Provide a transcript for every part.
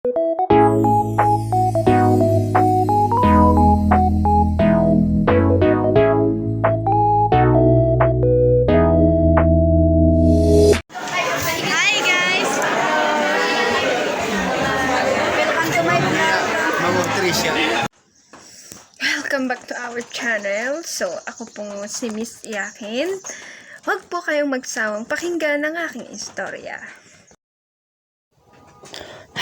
Hi guys! Welcome to my vlog. Welcome back to our channel. So, ako pong si Miss Yakin. Huwag po kayong magsawang pakinggan ng aking istorya.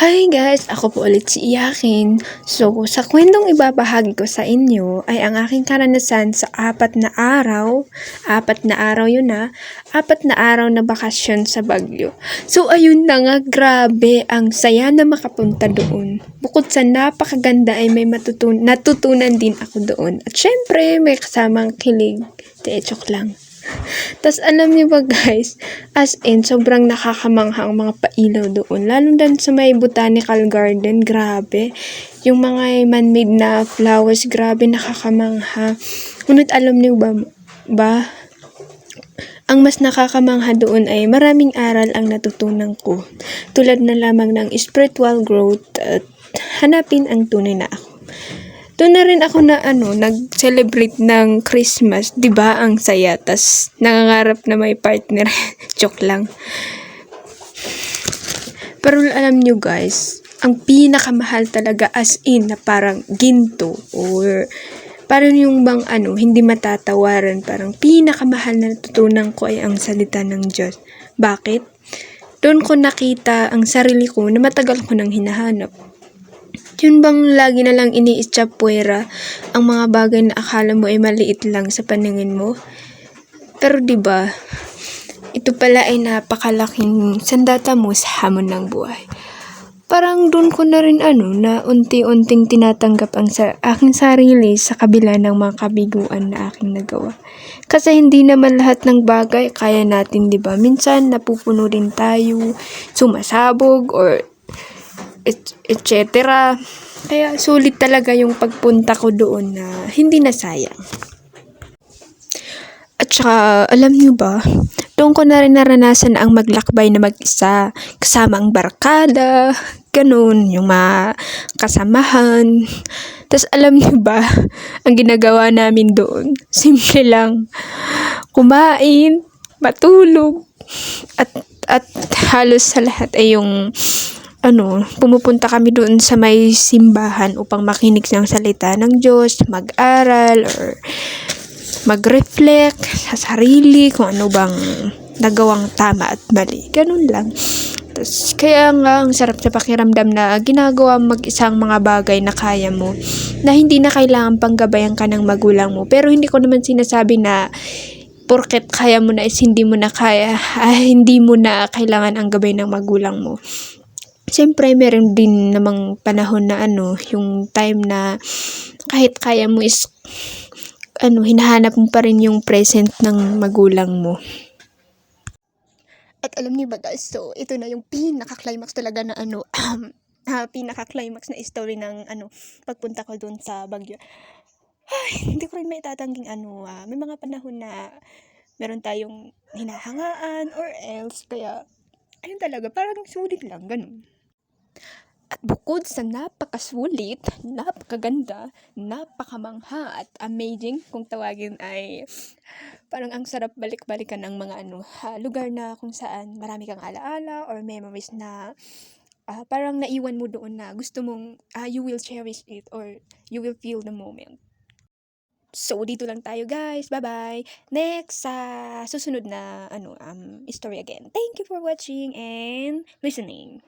Hi guys! Ako po ulit si Yakin. So, sa kwentong ibabahagi ko sa inyo ay ang aking karanasan sa 4 na araw. 4 na araw yun na 4 na araw na bakasyon sa Baguio. So, ayun na nga, grabe, ang saya na makapunta doon. Bukod sa napakaganda ay may natutunan din ako doon. At syempre, may kasamang kilig. Joke lang. Tas alam niyo ba guys, as in, sobrang nakakamangha ang mga pailaw doon. Lalo din sa may botanical garden, grabe. Yung mga man-made na flowers, grabe, nakakamangha. Ngunit alam niyo ba, ang mas nakakamangha doon ay maraming aral ang natutunan ko. Tulad na lamang ng spiritual growth at hanapin ang tunay na ako. Doon na rin ako na nag-celebrate ng Christmas, 'di ba? Ang saya, tas nangangarap na may partner. Joke lang. Pero alam nyo guys, ang pinakamahal talaga as in na parang ginto or parang yung bang hindi matatawaran, parang pinakamahal na natutunan ko ay ang salita ng Diyos. Bakit? Doon ko nakita ang sarili ko na matagal ko nang hinahanap. Yun bang lagi na lang iniitsapwera ang mga bagay na akala mo ay maliit lang sa paningin mo? Pero 'di ba, ito pala ay napakalaking sandata mo sa hamon ng buhay. Parang doon ko na rin na unti-unting tinatanggap ang aking sarili sa kabila ng mga kabiguan na aking nagawa. Kasi hindi naman lahat ng bagay kaya natin, 'di ba? Minsan napupuno din tayo, sumasabog or etc. Kaya sulit talaga yung pagpunta ko doon na hindi nasayang. At saka, alam nyo ba, doon ko na rin naranasan ang maglakbay na mag-isa, kasama ang barkada, ganun, yung mga kasamahan. Tapos alam nyo ba, ang ginagawa namin doon, simple lang, kumain, matulog, at halos sa lahat ay yung pumupunta kami doon sa may simbahan upang makinig ng salita ng Diyos, mag-aral, or mag-reflect sa sarili kung ano bang nagawang tama at mali. Ganun lang. Tapos, kaya nga, ang sarap sa pakiramdam na ginagawa mag-isang mga bagay na kaya mo, na hindi na kailangan panggabayan ka ng magulang mo. Pero hindi ko naman sinasabi na porket kaya mo na is hindi mo na kaya, hindi mo na kailangan ang gabay ng magulang mo. Siyempre, meron din namang panahon na yung time na kahit kaya mo is hinahanap mo pa rin yung present ng magulang mo. At alam niyo ba guys, so ito na yung pinaka-climax talaga na pinaka-climax na story ng pagpunta ko doon sa Baguio. Ay, hindi ko rin may tatangging may mga panahon na meron tayong hinahangaan or else, kaya ayun talaga, parang sulit lang, ganun. At bukod sa napakasulit, napakaganda, napakamangha at amazing kung tawagin, ay parang ang sarap balik-balikan ng mga lugar na kung saan marami kang alaala or memories na parang naiwan mo doon na gusto mong you will cherish it or you will feel the moment. So, dito lang tayo guys. Bye-bye. Next, sa susunod na story again. Thank you for watching and listening.